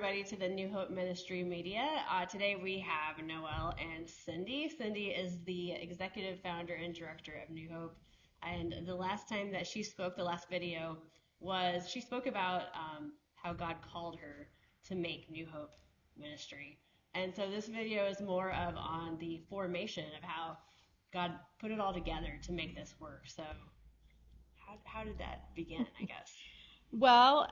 everybody to the New Hope Ministry Media. Today we have Noelle and Cindy. Cindy is the executive founder and director of New Hope. And the last time that she spoke, the last video, was she spoke about how God called her to make New Hope Ministry. And so this video is more of on the formation of how God put it all together to make this work. So how did that begin, I guess? Well,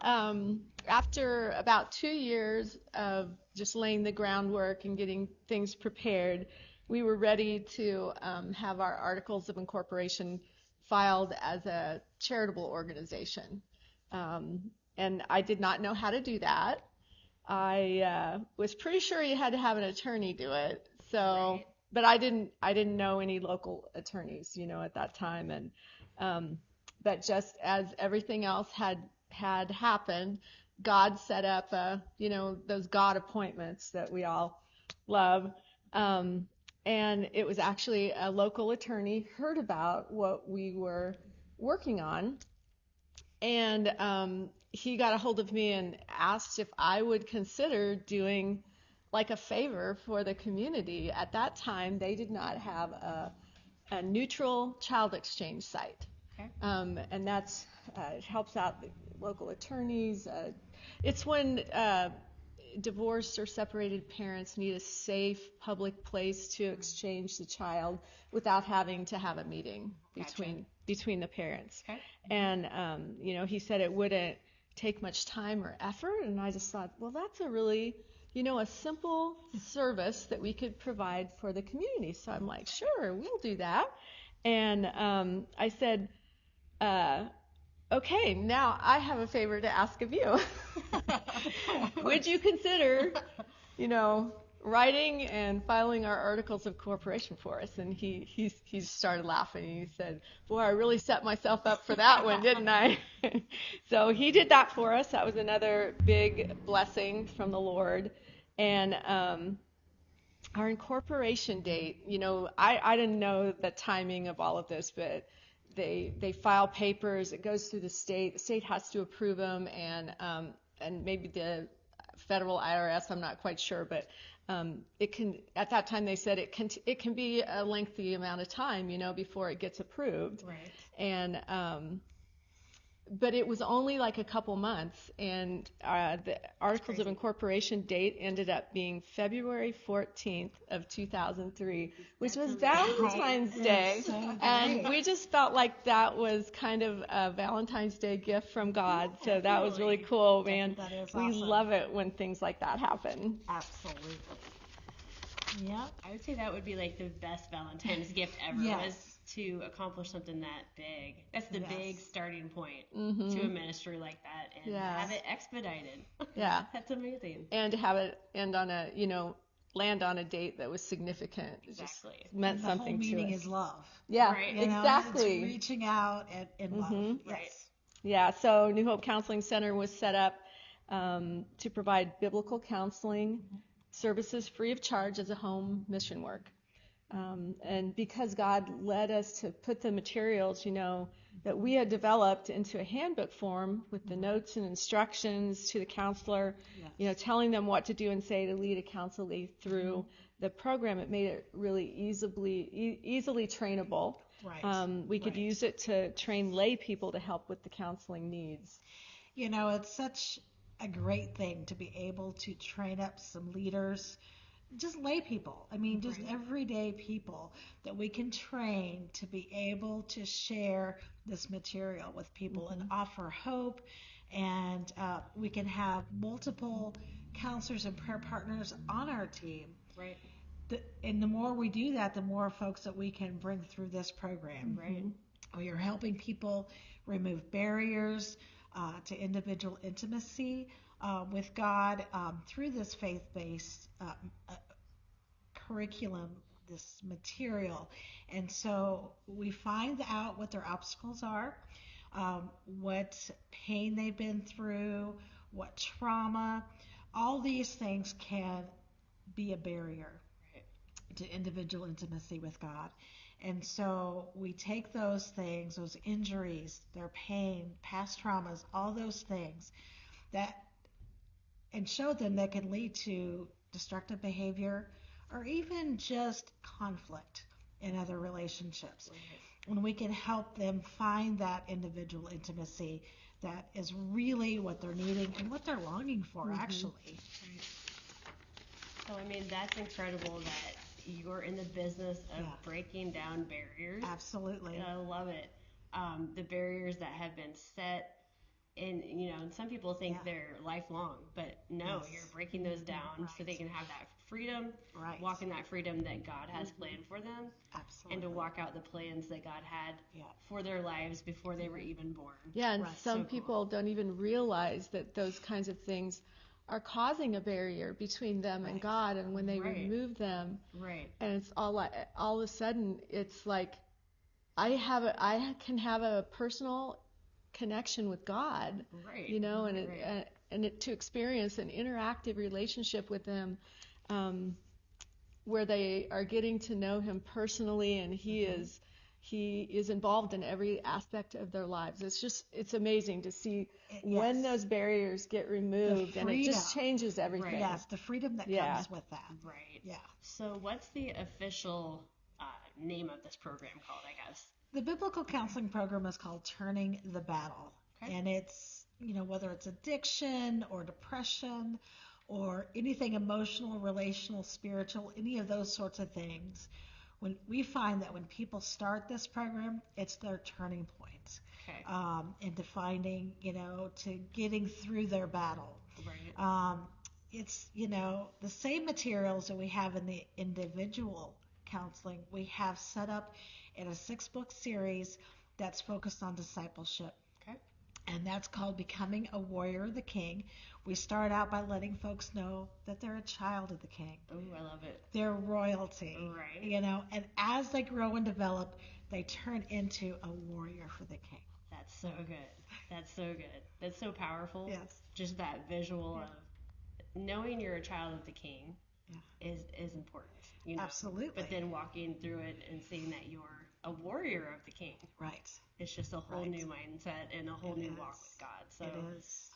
after about 2 years of just laying the groundwork and getting things prepared, we were ready to have our articles of incorporation filed as a charitable organization. And I did not know how to do that. I was pretty sure you had to have an attorney do it. So, Right. but I didn't know any local attorneys, at that time. And but just as everything else had happened, God set up, those God appointments that we all love. And it was actually a local attorney heard about what we were working on, and he got a hold of me and asked if I would consider doing like a favor for the community. At that time, they did not have a neutral child exchange site. Okay. And that's it helps out the local attorneys. It's when divorced or separated parents need a safe public place to exchange the child without having to have a meeting between the parents. Okay. And he said it wouldn't take much time or effort, and I just thought, well, that's a really a simple service that we could provide for the community. So I'm like, sure, we'll do that. And I said, okay, now I have a favor to ask of you. Would you consider, writing and filing our articles of incorporation for us? And he started laughing. And he said, boy, I really set myself up for that one, didn't I? So he did that for us. That was another big blessing from the Lord. And our incorporation date, I didn't know the timing of all of this, but they file papers. It goes through the state. The state has to approve them, and maybe the federal IRS. I'm not quite sure, but it can. At that time, they said it can be a lengthy amount of time, before it gets approved. Right. And but it was only like a couple months, and the Articles of Incorporation date ended up being February 14th of 2003, which was Valentine's Day. And we just felt like that was kind of a Valentine's Day gift from God. So that was really cool, man. That is We awesome. love it when things like that happen. Absolutely. Yeah. I would say that would be like the best Valentine's gift ever, Yes. was to accomplish something that big. That's the Yes. big starting point Mm-hmm. to a ministry like that, and Yeah. have it expedited. Yeah. That's amazing. And to have it end on land on a date that was significant. It just Exactly. meant And the whole something to meaning us. is love. Yeah, Right. exactly. It's reaching out in love. Mhm. Yes. Right. Yeah, so New Hope Counseling Center was set up to provide biblical counseling services free of charge as a home mission work. And because God led us to put the materials, that we had developed into a handbook form with the notes and instructions to the counselor, Yes. telling them what to do and say to lead a counselee through the program, it made it really easily trainable. Right. We could Right. use it to train lay people to help with the counseling needs. It's such a great thing to be able to train up some leaders, just lay people. I mean, just Right. everyday people that we can train to be able to share this material with people and offer hope. And we can have multiple counselors and prayer partners on our team. Right. And the more we do that, the more folks that we can bring through this program. Right. We are helping people remove barriers to individual intimacy with God through this faith-based curriculum, this material. And so we find out what their obstacles are, what pain they've been through, what trauma. All these things can be a barrier to individual intimacy with God. And so we take those things, those injuries, their pain, past traumas, all those things that and show them that can lead to destructive behavior or even just conflict in other relationships. When we can help them find that individual intimacy that is really what they're needing and what they're longing for, actually. So, I mean, that's incredible that you're in the business of breaking down barriers. Absolutely. And I love it. The barriers that have been set, and some people think they're lifelong, but no, you're breaking those down so they can have that freedom, walk in that freedom that God has planned for them, and to walk out the plans that God had for their lives before they were even born. Yeah, and some people don't even realize that those kinds of things are causing a barrier between them and God, and when they remove them, and it's all of a sudden it's like I can have a personal connection with God, and to experience an interactive relationship with Him, where they are getting to know Him personally, and He is involved in every aspect of their lives. It's amazing to see when those barriers get removed, and it just changes everything. Yes, the freedom that comes with that. Right. Yeah. So what's the official name of this program called, I guess? The biblical counseling program is called Turning the Battle. Okay. And it's, whether it's addiction or depression or anything emotional, relational, spiritual, any of those sorts of things, when we find that when people start this program, it's their turning point into finding, to getting through their battle. Right. It's, the same materials that we have in the individual counseling, we have set up in a 6-book series that's focused on discipleship. Okay. And that's called Becoming a Warrior of the King. We start out by letting folks know that they're a child of the King. Oh, I love it. They're royalty. Right. And as they grow and develop, they turn into a warrior for the King. That's so good. That's so good. That's so powerful. Yes. Just that visual of knowing you're a child of the King is important. Absolutely. But then walking through it and seeing that you're a warrior of the King. Right. It's just a whole new mindset and a whole new walk with God. So it is.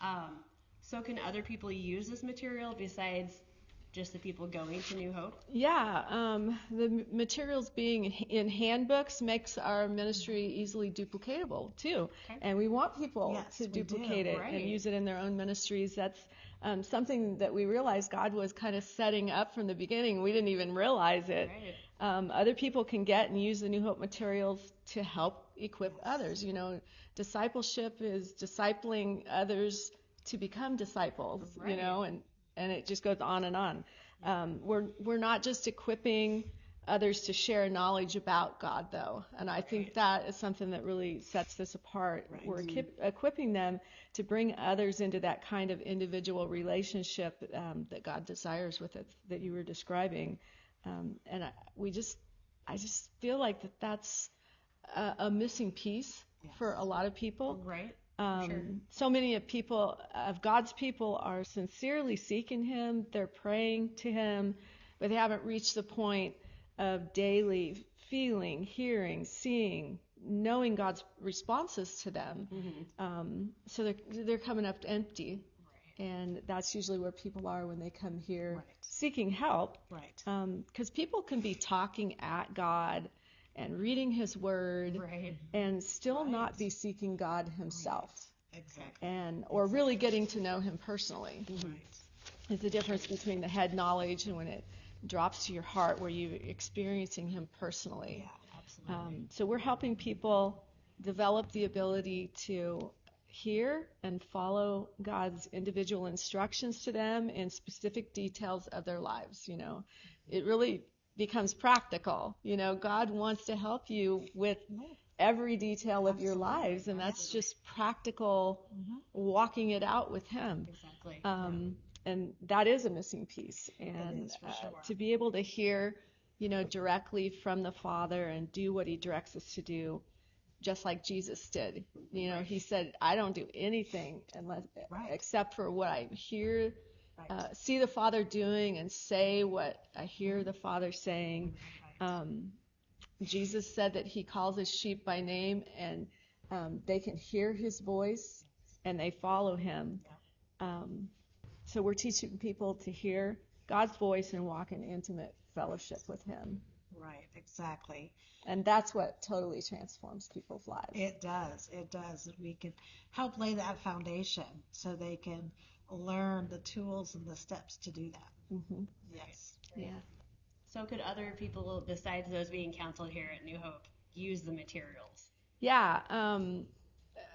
So can other people use this material besides just the people going to New Hope? Yeah, the materials being in handbooks makes our ministry easily duplicatable too. Okay. And we want people to duplicate it and use it in their own ministries. That's something that we realized God was kind of setting up from the beginning. We didn't even realize it. Right. Other people can get and use the New Hope materials to help equip others. Discipleship is discipling others to become disciples, and it just goes on and on. We're not just equipping others to share knowledge about God, though, and I think that is something that really sets this apart. Right. We're equipping them to bring others into that kind of individual relationship that God desires with it, that you were describing, and I just feel like that's a missing piece for a lot of people. Right. So many of God's people are sincerely seeking Him. They're praying to Him, but they haven't reached the point of daily feeling, hearing, seeing, knowing God's responses to them. Mm-hmm. So they're coming up empty, and that's usually where people are when they come here seeking help. Right. Because people can be talking at God and reading His Word, and still not be seeking God Himself. Exactly. Or really getting to know Him personally. Right. It's the difference between the head knowledge and when it drops to your heart, where you're experiencing Him personally. Yeah, absolutely. So we're helping people develop the ability to hear and follow God's individual instructions to them in specific details of their lives. It really becomes practical. God wants to help you with every detail of your lives, and that's just practical walking it out with Him. Exactly. And that is a missing piece. And to be able to hear, directly from the Father and do what He directs us to do, just like Jesus did. He said, I don't do anything except for what I hear, see the Father doing, and say what I hear the Father saying. Jesus said that He calls His sheep by name, and they can hear His voice and they follow Him. So we're teaching people to hear God's voice and walk in intimate fellowship with him. Right, exactly. And that's what totally transforms people's lives. It does. It does. We can help lay that foundation so they can learn the tools and the steps to do that. Mm-hmm. Yes. Yeah. So could other people, besides those being counseled here at New Hope, use the materials? Yeah.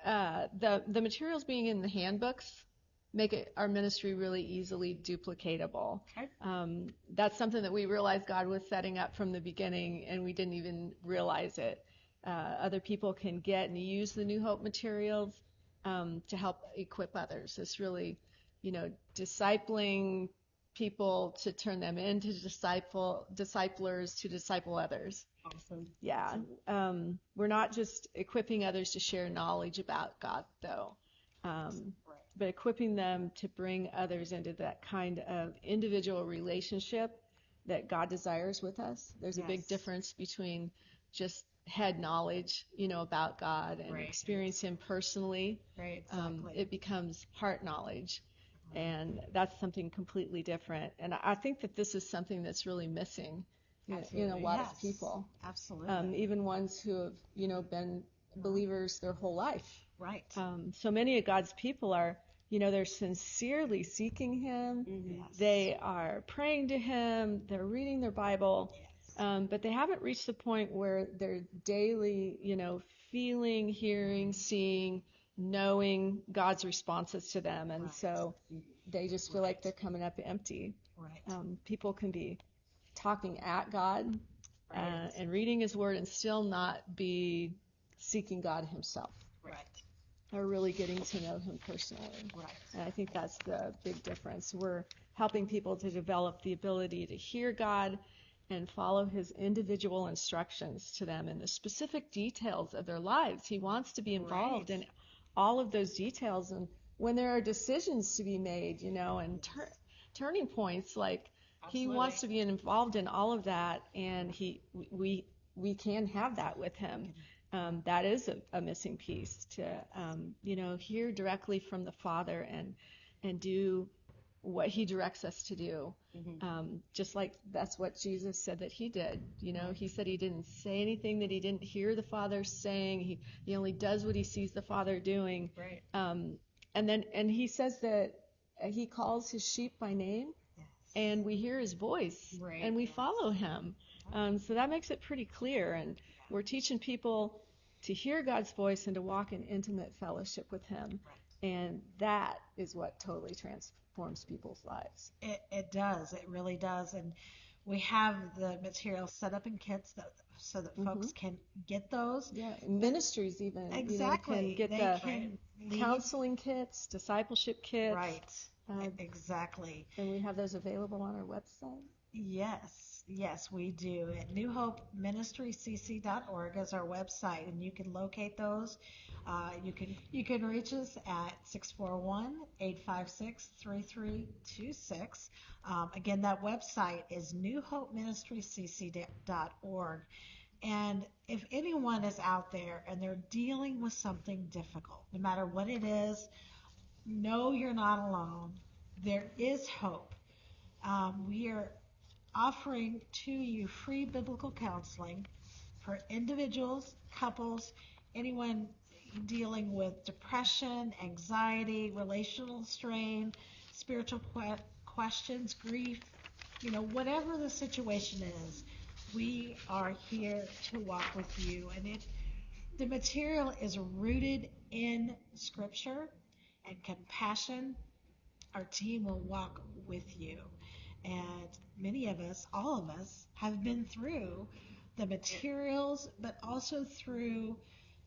The materials being in the handbooks make our ministry really easily duplicatable. Okay. That's something that we realized God was setting up from the beginning, and we didn't even realize it. Other people can get and use the New Hope materials to help equip others. It's really, discipling people to turn them into disciplers to disciple others. Awesome. Yeah. We're not just equipping others to share knowledge about God, though, but equipping them to bring others into that kind of individual relationship that God desires with us. There's a big difference between just head knowledge, about God and experience him personally. Right. Exactly. It becomes heart knowledge. And that's something completely different. And I think that this is something that's really missing in a lot of people. Absolutely. Even ones who have, been believers their whole life. Right. So many of God's people are, they're sincerely seeking him. Mm-hmm. Yes. They are praying to him. They're reading their Bible. Yes. But they haven't reached the point where they're daily, feeling, hearing, seeing, knowing God's responses to them. And so they just feel like they're coming up empty. Right. People can be talking at God and reading his word and still not be seeking God himself. Right. Or really getting to know him personally. Right. And I think that's the big difference. We're helping people to develop the ability to hear God and follow his individual instructions to them in the specific details of their lives. He wants to be involved in all of those details. And when there are decisions to be made, and turning points, like he wants to be involved in all of that, and we can have that with him. That is a missing piece to, hear directly from the Father and do what he directs us to do. Mm-hmm. Just like that's what Jesus said that he did. He said he didn't say anything that he didn't hear the Father saying. He only does what he sees the Father doing. Right. And he says that he calls his sheep by name, and we hear his voice, and we follow him. So that makes it pretty clear. And we're teaching people to hear God's voice and to walk in intimate fellowship with him. And that is what totally transforms people's lives. It does. It really does. And we have the material set up in kits so that folks can get those. Yeah, ministries even. Exactly. Can get the counseling kits, discipleship kits. Right. Exactly. And we have those available on our website. Yes, we do. At newhopeministrycc.org is our website, and you can locate those. You can reach us at 641-856-3326. Again, that website is newhopeministrycc.org. And if anyone is out there and they're dealing with something difficult, no matter what it is, know you're not alone. There is hope. We are offering to you free biblical counseling for individuals, couples, anyone dealing with depression, anxiety, relational strain, spiritual questions, grief, whatever the situation is, we are here to walk with you. And the material is rooted in Scripture and compassion. Our team will walk with you. And many of us, all of us, have been through the materials, but also through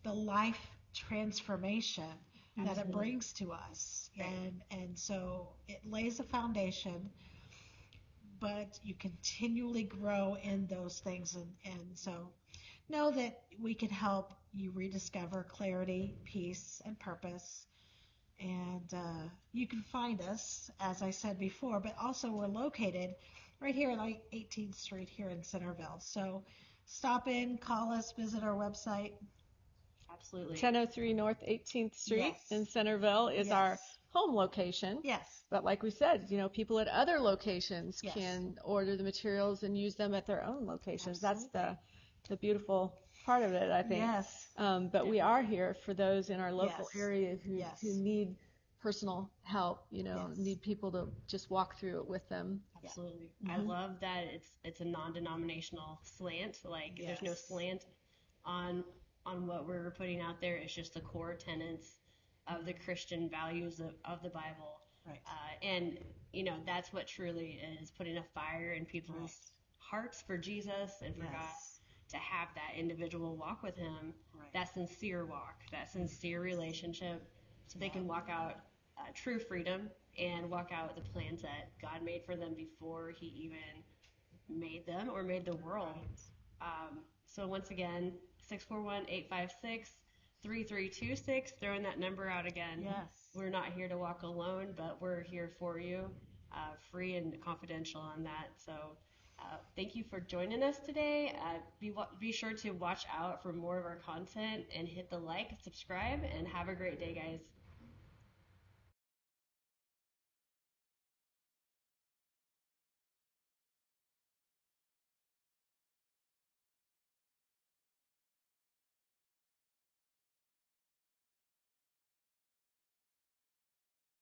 the life transformation that it brings to us. And so it lays a foundation, but you continually grow in those things. And so know that we can help you rediscover clarity, peace, and purpose. And you can find us, as I said before, but also we're located right here at 18th Street here in Centerville. So stop in, call us, visit our website. Absolutely. 1003 North 18th Street in Centerville is our home location. Yes. But like we said, people at other locations Yes. can order the materials and use them at their own locations. Absolutely. That's the beautiful part of it, I think. Yes. But we are here for those in our local Yes. area who Yes. need personal help, Yes. need people to just walk through it with them. Absolutely. Yeah. I love that it's a non-denominational slant. Like there's no Yes. slant on what we're putting out there. It's just the core tenets of the Christian values of the Bible. Right. And that's what truly is putting a fire in people's hearts for Jesus and for God, to have that individual walk with him, that sincere walk, that sincere relationship, so they can walk out true freedom and walk out the plans that God made for them before he even made them or made the world. So once again, 641-856-3326, throwing that number out again. Yes. We're not here to walk alone, but we're here for you, free and confidential on that. So thank you for joining us today. Be sure to watch out for more of our content and hit the like, subscribe, and have a great day, guys.